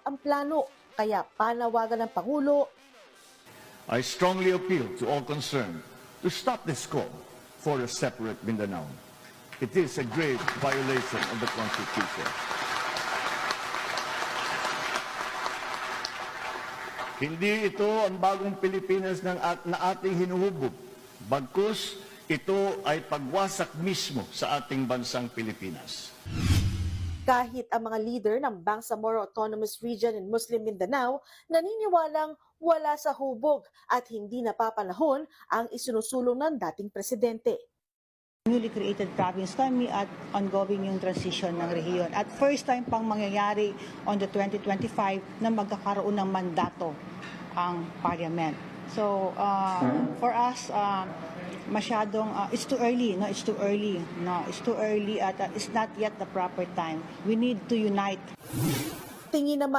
ang plano, kaya panawagan ng Pangulo. I strongly appeal to all concerned to stop this call for a separate Mindanao. It is a grave violation of the Constitution. Hindi ito ang bagong Pilipinas na ating hinuhubog. Bagkus, ito ay pagwasak mismo sa ating bansang Pilipinas. Kahit ang mga leader ng Bangsamoro Autonomous Region in Muslim Mindanao naniniwalang wala sa hubog at hindi napapanahon ang isinusulong ng dating presidente. Newly created province kami at ongoing yung transition ng rehiyon. At first time pang mangyayari on the 2025 na magkakaroon ng mandato ang parliament. So for us, masyadong, it's too early, no? It's too early, no? It's too early at it's not yet the proper time. We need to unite. Tingin naman